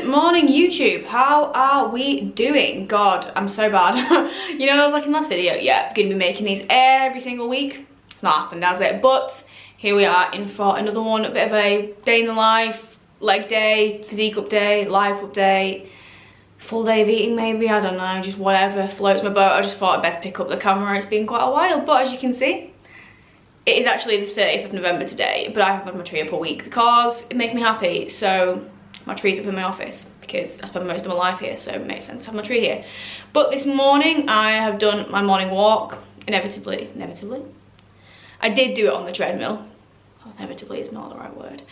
Good morning, YouTube. How are we doing? God, I'm so bad. You know, I was like in last video, yeah, gonna be making these every single week. It's not happened, has it? But here we are in for another one, a bit of a day in the life, leg day, physique update, life update, full day of eating maybe, I don't know, just whatever floats my boat. I just thought I'd best pick up the camera. It's been quite a while, but as you can see, it is actually the 30th of November today, but I haven't had my tree up a week because it makes me happy. So my tree's up in my office because I spend most of my life here, so it makes sense to have my tree here. But this morning I have done my morning walk, inevitably. I did do it on the treadmill. Oh, inevitably is not the right word.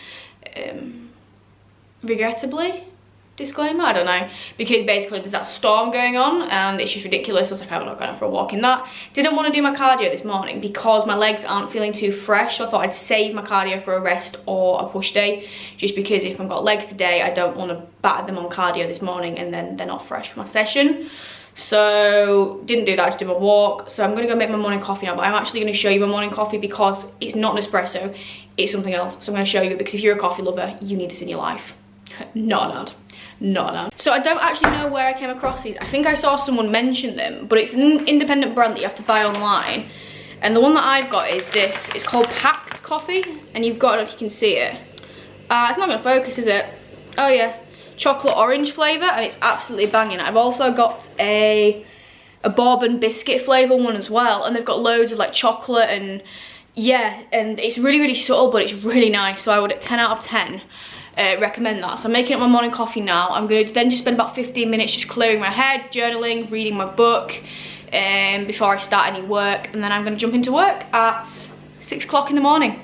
Regrettably? Disclaimer, I don't know, because basically there's that storm going on and it's just ridiculous. I was like, I'm not going out for a walk in that. Didn't want to do my cardio this morning because my legs aren't feeling too fresh, so I thought I'd save my cardio for a rest or a push day, just because if I've got legs today, I don't want to batter them on cardio this morning and then they're not fresh for my session. So didn't do that, just did my walk. So I'm going to go make my morning coffee now, but I'm actually going to show you my morning coffee because it's not an espresso, it's something else. So I'm going to show you, because if you're a coffee lover, you need this in your life. Not an ad. Not an ad. So I don't actually know where I came across these. I think I saw someone mention them, but it's an independent brand that you have to buy online. And the one that I've got is this. It's called Packed Coffee, and you've got, I don't know if you can see it. It's not going to focus, is it? Oh yeah, chocolate orange flavour, and it's absolutely banging. I've also got a bourbon biscuit flavour one as well, and they've got loads of like chocolate and yeah, and it's really subtle, but it's really nice. So I would, 10 out of 10. Recommend that. So I'm making up my morning coffee now. I'm going to then just spend about 15 minutes just clearing my head, journaling, reading my book before I start any work, and then I'm going to jump into work at 6 o'clock in the morning.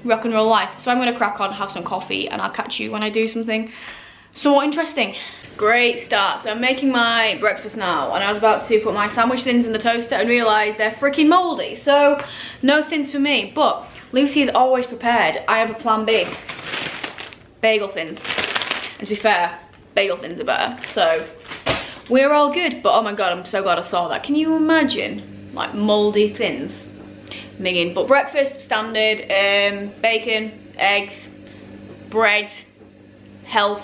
Rock and roll life. So I'm going to crack on, have some coffee, and I'll catch you when I do something somewhat interesting. Great start. So I'm making my breakfast now, and I was about to put my sandwich thins in the toaster and realised they're freaking mouldy, so no thins for me. But Lucy is always prepared. I have a plan B. Bagel thins, and to be fair, bagel thins are better, so we're all good. But oh my god, I'm so glad I saw that. Can you imagine like mouldy thins? Minging. But breakfast standard, bacon, eggs, bread, health,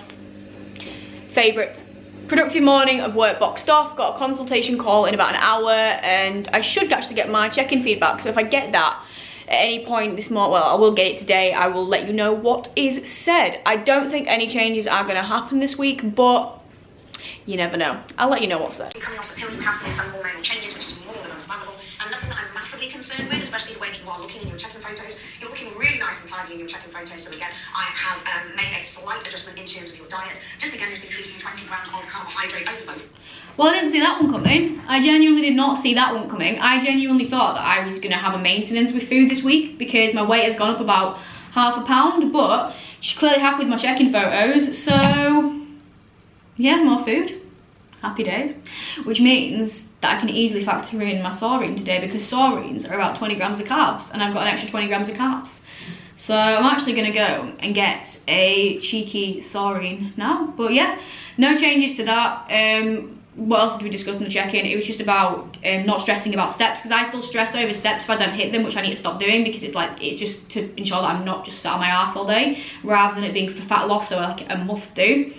favourites. Productive morning of work boxed off. Got a consultation call in about an hour, and I should actually get my check-in feedback. So if I get that at any point this morning, well, I will get it today, I will let you know what is said. I don't think any changes are going to happen this week, but you never know. I'll let you know what's said. Coming off the pill, you have some hormonal changes, which is more than understandable, and nothing that I'm massively concerned with, especially the way that you are looking in your check-in photos. You're looking really nice and tidy in your check-in photos, so again, I have made a slight adjustment in terms of your diet, just again, just increasing 20 grams of carbohydrate overload. Well, I didn't see that one coming. I genuinely did not see that one coming. I genuinely thought that I was going to have a maintenance with food this week because my weight has gone up about ½ pound, but she's clearly happy with my check-in photos, so yeah, more food. Happy days. Which means that I can easily factor in my saurine today, because saurines are about 20 grams of carbs, and I've got an extra 20 grams of carbs. So I'm actually going to go and get a cheeky saurine now. But yeah, no changes to that. What else did we discuss in the check-in? It was just about not stressing about steps, because I still stress over steps if I don't hit them, which I need to stop doing, because it's just to ensure that I'm not just sat on my arse all day, rather than it being for fat loss, so like a must do.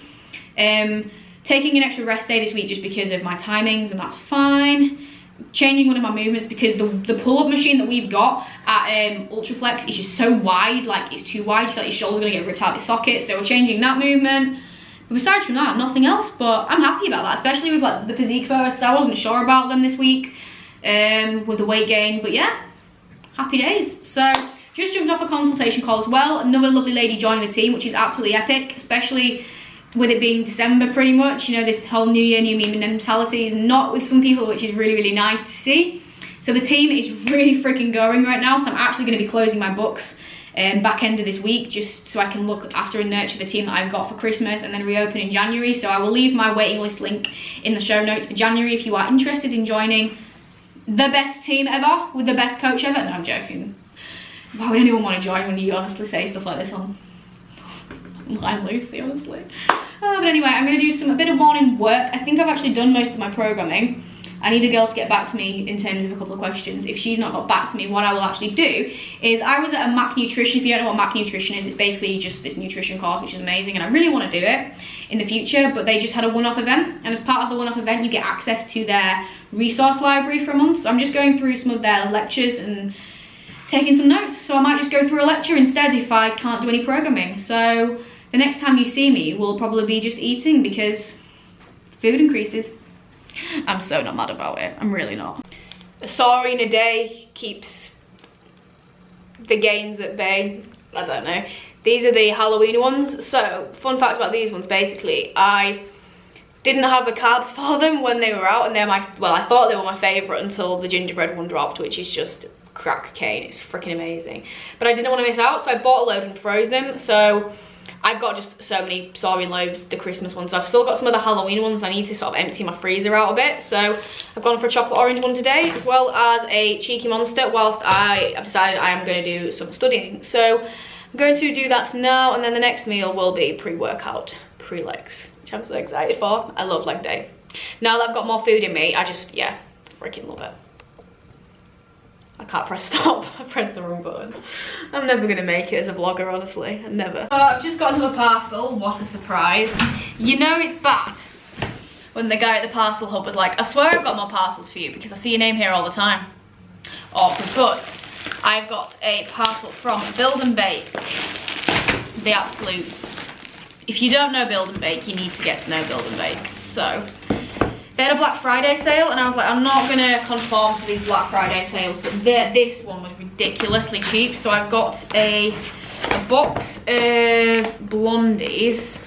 Taking an extra rest day this week just because of my timings, and that's fine. Changing one of my movements, because the pull-up machine that we've got at Ultraflex is just so wide, like it's too wide, you feel like your shoulder's gonna get ripped out of your socket, so we're changing that movement. But besides from that, nothing else, but I'm happy about that, especially with like the physique photos, because I wasn't sure about them this week with the weight gain, but yeah, happy days. So just jumped off a consultation call as well, another lovely lady joining the team, which is absolutely epic, especially with it being December pretty much. You know, this whole new year, new me mentality is not with some people, which is really nice to see. So the team is really freaking going right now, so I'm actually going to be closing my books back end of this week, just so I can look after and nurture the team that I've got for Christmas, and then reopen in January. So I will leave my waiting list link in the show notes for January if you are interested in joining the best team ever with the best coach ever. No, I'm joking. Why would anyone want to join when you honestly say stuff like this on I'm Lucy, honestly. But anyway, I'm going to do a bit of morning work. I think I've actually done most of my programming. I need a girl to get back to me in terms of a couple of questions. If she's not got back to me, what I will actually do is, I was at a Mac Nutrition. If you don't know what Mac Nutrition is, it's basically just this nutrition course, which is amazing, and I really want to do it in the future, but they just had a one-off event, and as part of the one-off event, you get access to their resource library for a month. So I'm just going through some of their lectures and taking some notes. So I might just go through a lecture instead if I can't do any programming. So the next time you see me will probably be just eating, because food increases. I'm so not mad about it. I'm really not. A sorry in a day keeps the gains at bay. I don't know. These are the Halloween ones. So, fun fact about these ones, basically, I didn't have the carbs for them when they were out, and they're my, well, I thought they were my favourite until the gingerbread one dropped, which is just crack cocaine. It's freaking amazing. But I didn't want to miss out, so I bought a load and froze them. So I've got just so many saurian loaves, the Christmas ones. I've still got some of the Halloween ones. I need to sort of empty my freezer out a bit. So I've gone for a chocolate orange one today, as well as a cheeky monster, whilst I've decided I am going to do some studying. So I'm going to do that now, and then the next meal will be pre-workout, pre-legs, which I'm so excited for. I love leg day. Now that I've got more food in me, I just, yeah, freaking love it. I can't press stop. I pressed the wrong button. I'm never gonna make it as a vlogger, honestly. I'm never. So I've just got another parcel. What a surprise. You know it's bad when the guy at the parcel hub was like, I swear I've got more parcels for you because I see your name here all the time. Awkward, but I've got a parcel from Build and Bake. The absolute, if you don't know Build and Bake, you need to get to know Build and Bake. So they had a Black Friday sale, and I was like, I'm not gonna conform to these Black Friday sales, but this one was ridiculously cheap. So I've got a box of Blondies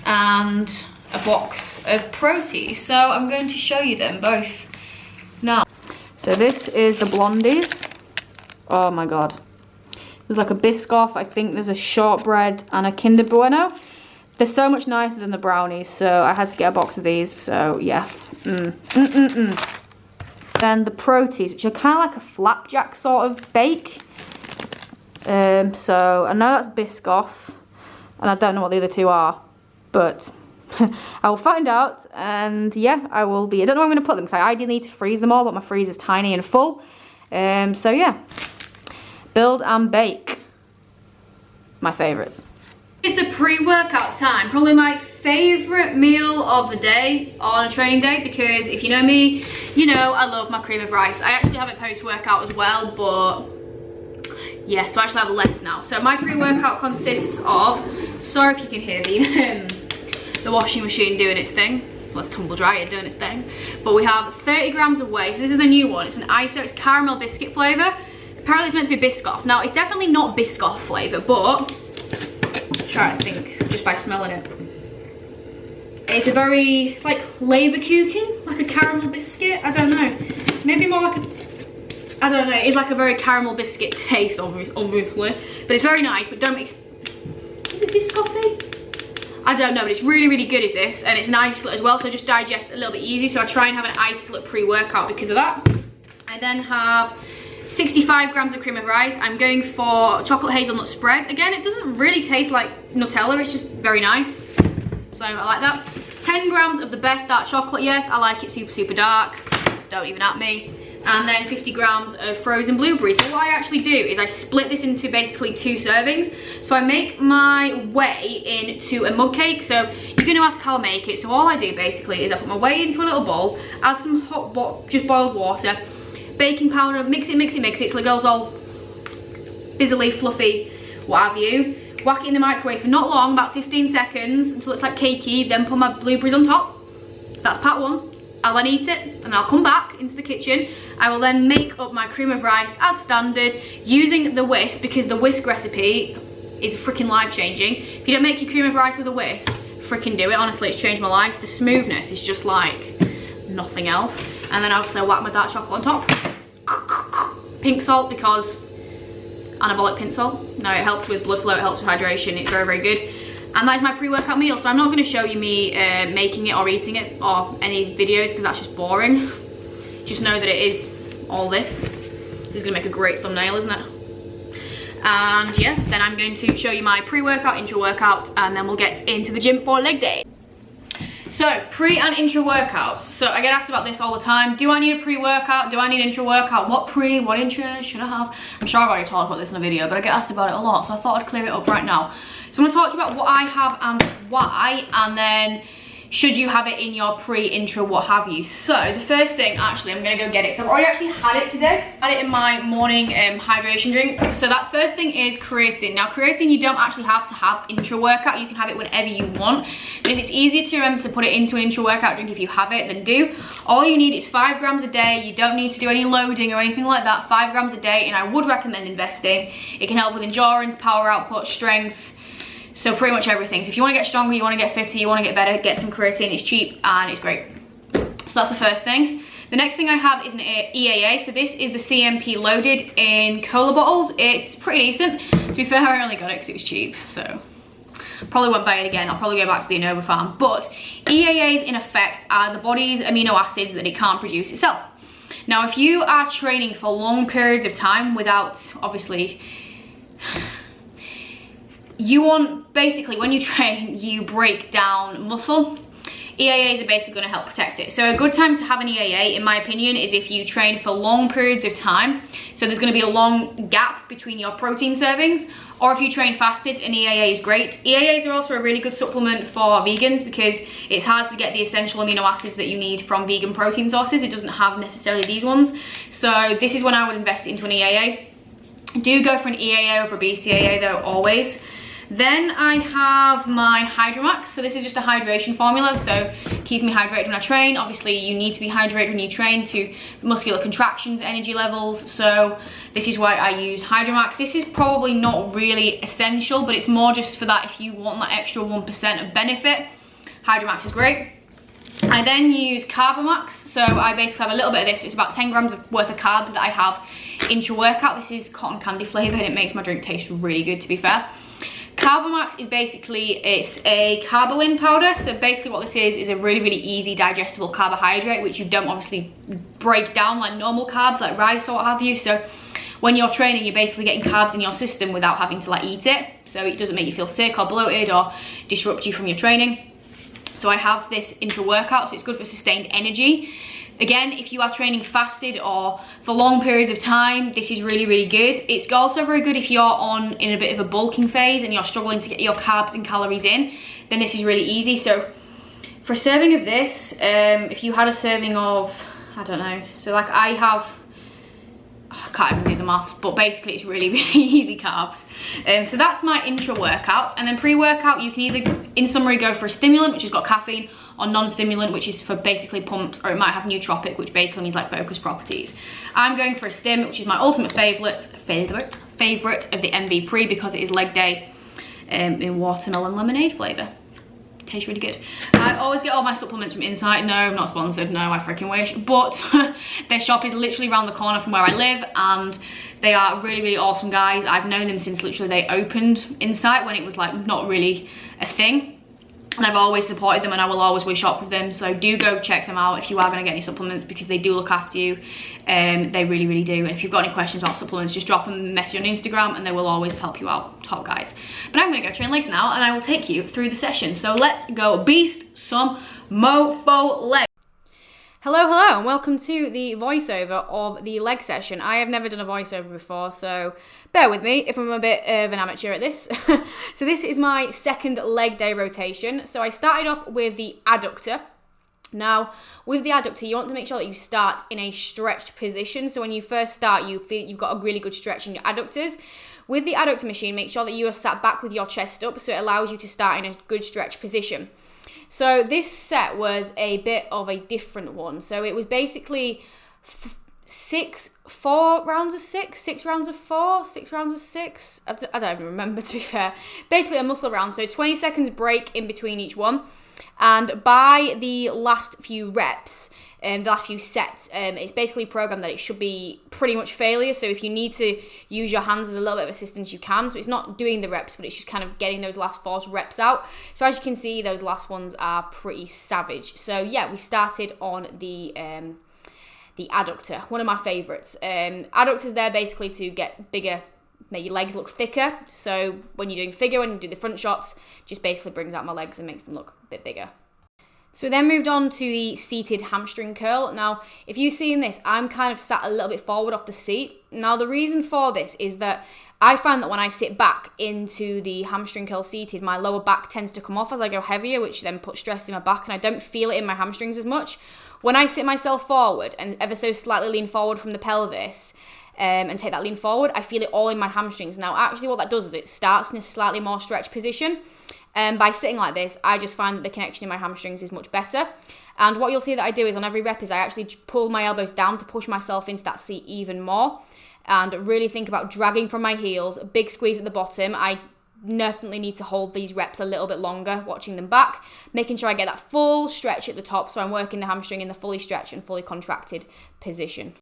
and a box of Proteas. So I'm going to show you them both now. So this is the Blondies. Oh my god. There's like a Biscoff, I think there's a shortbread and a Kinder Bueno. They're so much nicer than the brownies, so I had to get a box of these, so yeah. Then the Proteas, which are kind of like a flapjack sort of bake. So I know that's Biscoff, and I don't know what the other two are, but I will find out, and yeah, I will be, I don't know where I'm going to put them, because I ideally need to freeze them all, but my freezer's tiny and full. So yeah, Build and Bake, my favourites. It's a pre-workout time, probably my favourite meal of the day on a training day, because if you know me, you know I love my cream of rice. I actually have it post-workout as well, but yeah, so I actually have less now. So my pre-workout consists of, sorry if you can hear the washing machine doing its thing. Well, it's tumble dryer doing its thing. But we have 30 grams of whey. So this is the new one. It's an ISO, it's caramel biscuit flavour. Apparently it's meant to be Biscoff. Now, it's definitely not Biscoff flavour, but try to think just by smelling it. It's a very, it's like Leberkuchen, like a caramel biscuit. I don't know. Maybe more like a, I don't know. It's like a very caramel biscuit taste, obviously. But it's very nice, but don't, is it Biscoffy? I don't know, but it's really, really good is this. And it's an isolate as well, so just digest a little bit easy. So I try and have an isolate pre-workout because of that. I then have 65 grams of cream of rice. I'm going for chocolate hazelnut spread. Again, it doesn't really taste like Nutella, it's just very nice. So I like that. 10 grams of the best dark chocolate. Yes, I like it super, super dark. Don't even at me. And then 50 grams of frozen blueberries. So what I actually do is I split this into basically 2 servings. So I make my whey into a mug cake. So you're going to ask how I make it. So all I do basically is I put my whey into a little bowl, add some hot, just boiled water, baking powder, mix it so it goes all fizzily, fluffy, what have you. Whack it in the microwave for not long, about 15 seconds, until it's like cakey, then put my blueberries on top. That's part 1. I'll then eat it, and I'll come back into the kitchen. I will then make up my cream of rice as standard, using the whisk, because the whisk recipe is freaking life-changing. If you don't make your cream of rice with a whisk, freaking do it. Honestly, it's changed my life. The smoothness is just like nothing else. And then obviously I whack my dark chocolate on top. Pink salt, because anabolic pink salt. No, it helps with blood flow, it helps with hydration, it's very, very good. And that is my pre-workout meal. So I'm not going to show you me making it or eating it or any videos, because that's just boring. Just know that it is all this. This is going to make a great thumbnail, isn't it? And yeah, then I'm going to show you my pre-workout, intra-workout, and then we'll get into the gym for leg day. So, pre and intra workouts. So I get asked about this all the time. Do I need a pre-workout? Do I need intra workout? What pre, what intra should I have? I'm sure I've already talked about this in a video, but I get asked about it a lot, so I thought I'd clear it up right now. So I'm gonna talk to you about what I have and why, and then should you have it in your pre-intra, what have you. So the first thing, actually, I'm gonna go get it, because I've already actually had it today. I had it in my morning hydration drink. So that first thing is creatine. Now creatine, you don't actually have to have intra workout. You can have it whenever you want. And if it's easier to remember to put it into an intra workout drink if you have it, then do. All you need is 5 grams a day. You don't need to do any loading or anything like that. 5 grams a day, and I would recommend investing. It can help with endurance, power output, strength, so pretty much everything. So if you want to get stronger, you want to get fitter, you want to get better, get some creatine. It's cheap and it's great. So that's the first thing. The next thing I have is an EAA. So this is the CMP loaded in cola bottles. It's pretty decent. To be fair, I only got it because it was cheap. So probably won't buy it again. I'll probably go back to the Innova farm. But EAAs in effect are the body's amino acids that it can't produce itself. Now if you are training for long periods of time without, obviously, you want, basically when you train, you break down muscle. EAAs are basically going to help protect it. So a good time to have an EAA, in my opinion, is if you train for long periods of time. So there's going to be a long gap between your protein servings. Or if you train fasted, an EAA is great. EAAs are also a really good supplement for vegans because it's hard to get the essential amino acids that you need from vegan protein sources. It doesn't have necessarily these ones. So this is when I would invest into an EAA. Do go for an EAA over a BCAA though, always. Then I have my Hydromax. So this is just a hydration formula, so it keeps me hydrated when I train. Obviously you need to be hydrated when you train to muscular contractions, energy levels, so this is why I use Hydromax. This is probably not really essential, but it's more just for that if you want that extra 1% of benefit. Hydromax is great. I then use Carbomax, so I basically have a little bit of this. It's about 10 grams worth of carbs that I have intra-workout. This is cotton candy flavoured and it makes my drink taste really good, to be fair. Carbomax is basically, it's a carbolin powder. So basically what this is a really, really easy digestible carbohydrate, which you don't obviously break down like normal carbs, like rice or what have you. So when you're training, you're basically getting carbs in your system without having to like eat it. So it doesn't make you feel sick or bloated or disrupt you from your training. So I have this intra-workout, so it's good for sustained energy. Again, if you are training fasted or for long periods of time, this is really, really good. It's also very good if you're in a bit of a bulking phase and you're struggling to get your carbs and calories in, then this is really easy. So for a serving of this, if you had a serving of, I don't know, so like I have, I can't even do the maths, but basically it's really, really easy carbs. So that's my intra workout. And then pre-workout, you can either, in summary, go for a stimulant, which has got caffeine, or non-stimulant, which is for basically pumps, or it might have nootropic, which basically means like focus properties. I'm going for a stim, which is my ultimate favorite of the MV Pre, because it is leg day in watermelon lemonade flavor. Tastes really good. I always get all my supplements from Insight. No, I'm not sponsored. No, I freaking wish. But their shop is literally around the corner from where I live, and they are really, really awesome guys. I've known them since literally they opened Insight when it was like not really a thing. And I've always supported them and I will always shop with them. So do go check them out if you are going to get any supplements, because they do look after you. They really, really do. And if you've got any questions about supplements, just drop them a message on Instagram and they will always help you out. Top guys. But I'm going to go train legs now and I will take you through the session. So let's go beast some mofo legs. Hello, hello, and welcome to the voiceover of the leg session. I have never done a voiceover before, so bear with me if I'm a bit of an amateur at this. So this is my second leg day rotation. So I started off with the adductor. Now, with the adductor, you want to make sure that you start in a stretched position. So when you first start, you feel you've got a really good stretch in your adductors. With the adductor machine, make sure that you are sat back with your chest up, so it allows you to start in a good stretch position. So this set was a bit of a different one. So it was basically 4 rounds of 6, 6 rounds of 4, 6 rounds of 6. I don't even remember, to be fair. Basically a muscle round. So 20 seconds break in between each one. And by the last few reps, the last few sets, it's basically programmed that it should be pretty much failure. So if you need to use your hands as a little bit of assistance, you can. So it's not doing the reps, but it's just kind of getting those last 4 reps out. So as you can see, those last ones are pretty savage. So yeah, we started on the adductor, one of my favorites. Adductors there basically to get bigger, make your legs look thicker. So when you're doing figure, when you do the front shots, just basically brings out my legs and makes them look a bit bigger. So we then moved on to the seated hamstring curl. Now, if you've seen this, I'm kind of sat a little bit forward off the seat. Now, the reason for this is that I find that when I sit back into the hamstring curl seated, my lower back tends to come off as I go heavier, which then puts stress in my back, and I don't feel it in my hamstrings as much. When I sit myself forward and ever so slightly lean forward from the pelvis, and take that lean forward, I feel it all in my hamstrings. Now, actually what that does is it starts in a slightly more stretched position. By sitting like this, I just find that the connection in my hamstrings is much better. And what you'll see that I do is on every rep is I actually pull my elbows down to push myself into that seat even more. And really think about dragging from my heels, a big squeeze at the bottom. I definitely need to hold these reps a little bit longer, watching them back, making sure I get that full stretch at the top, so I'm working the hamstring in the fully stretched and fully contracted position.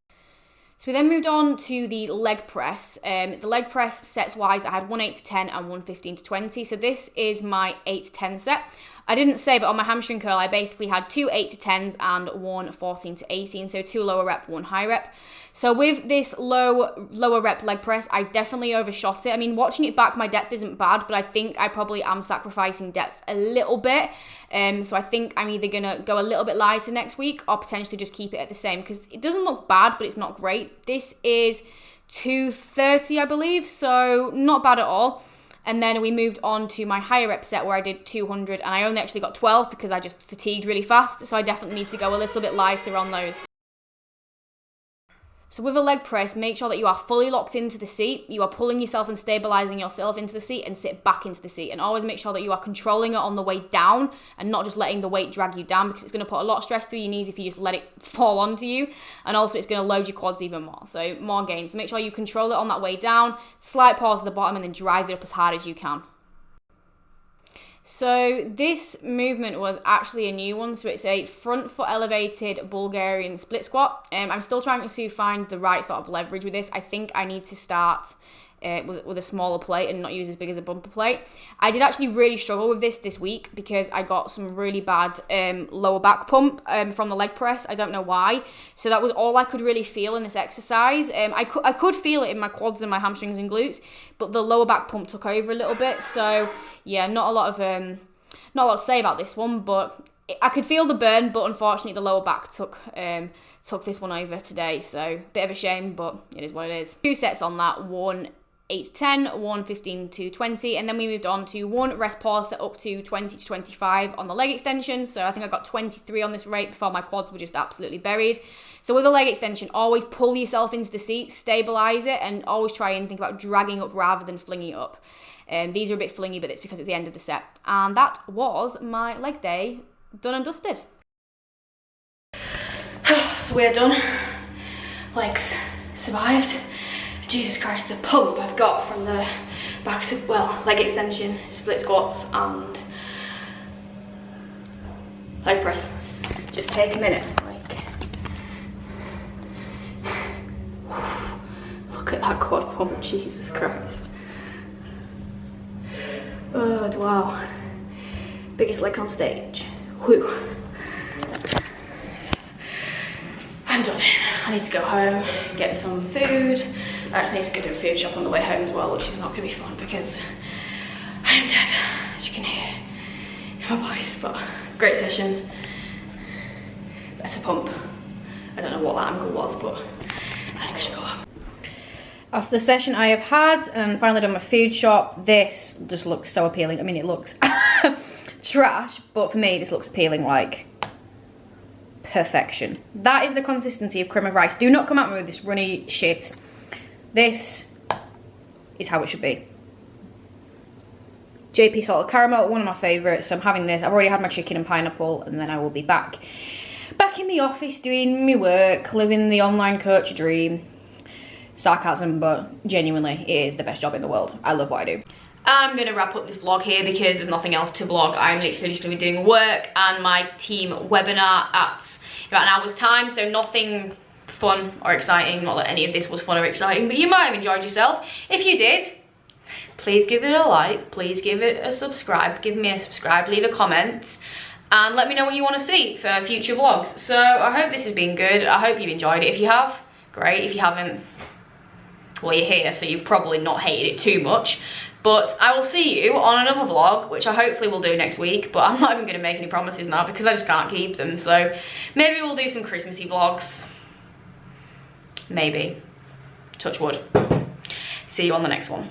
So we then moved on to the leg press. The leg press sets wise, I had 1 8 to 10 and 1 15 to 20. So this is my 8 to 10 set. I didn't say, but on my hamstring curl, I basically had 2 8 to 10s and 1 14 to 18. So 2 lower rep, 1 high rep. So with this lower rep leg press, I've definitely overshot it. I mean, watching it back, my depth isn't bad, but I think I probably am sacrificing depth a little bit. So I think I'm either going to go a little bit lighter next week or potentially just keep it at the same, because it doesn't look bad, but it's not great. This is 230, I believe, so not bad at all. And then we moved on to my higher rep set where I did 200, and I only actually got 12 because I just fatigued really fast, so I definitely need to go a little bit lighter on those. So with a leg press, make sure that you are fully locked into the seat. You are pulling yourself and stabilizing yourself into the seat and sit back into the seat. And always make sure that you are controlling it on the way down and not just letting the weight drag you down, because it's going to put a lot of stress through your knees if you just let it fall onto you. And also it's going to load your quads even more. So more gains. Make sure you control it on that way down, slight pause at the bottom, and then drive it up as hard as you can. So this movement was actually a new one. So it's a front foot elevated Bulgarian split squat. I'm still trying to find the right sort of leverage with this. I think I need to start with a smaller plate and not use as big as a bumper plate. I did actually really struggle with this week because I got some really bad lower back pump from the leg press. I don't know why. So that was all I could really feel in this exercise. I could feel it in my quads and my hamstrings and glutes, but the lower back pump took over a little bit. So yeah, not a lot to say about this one, but I could feel the burn, but unfortunately the lower back took this one over today. So bit of a shame, but it is what it is. 2 sets on that, 1 8 to 10, 1 15 to 20, and then we moved on to 1 rest pause set up to 20 to 25 on the leg extension. So I think I got 23 on this rate before my quads were just absolutely buried. So with a leg extension, always pull yourself into the seat, stabilize it, and always try and think about dragging up rather than flinging it up. These are a bit flingy, but it's because it's the end of the set. And that was my leg day done and dusted. So we're done. Legs survived. Jesus Christ, the pump I've got from the leg extension, split squats and leg press. Just take a minute, look at that quad pump, Jesus Christ. Oh wow, biggest legs on stage. Whew. I'm done. I need to go home, get some food. I actually need to go to a food shop on the way home as well, which is not going to be fun because I am dead, as you can hear in my voice. But great session, better pump. I don't know what that angle was, but I think I should go home. After the session I have had and finally done my food shop, this just looks so appealing. I mean, it looks trash, but for me this looks appealing like perfection. That is the consistency of cream of rice. Do not come at me with this runny shit. This is how it should be. JP salted caramel, one of my favourites. So I'm having this. I've already had my chicken and pineapple, and then I will be back in the office doing my work, living the online coach dream. Sarcasm, but genuinely, it is the best job in the world. I love what I do. I'm going to wrap up this vlog here because there's nothing else to vlog. I'm literally just going to be doing work and my team webinar at about an hour's time, so nothing fun or exciting. Not that any of this was fun or exciting, but you might have enjoyed yourself. If you did, please give it a like, please give it a subscribe, give me a subscribe, leave a comment, and let me know what you want to see for future vlogs. So I hope this has been good. I hope you've enjoyed it. If you have, great. If you haven't, well, you're here, so you've probably not hated it too much. But I will see you on another vlog, which I hopefully will do next week, but I'm not even going to make any promises now because I just can't keep them. So maybe we'll do some Christmassy vlogs. Maybe. Touch wood. See you on the next one.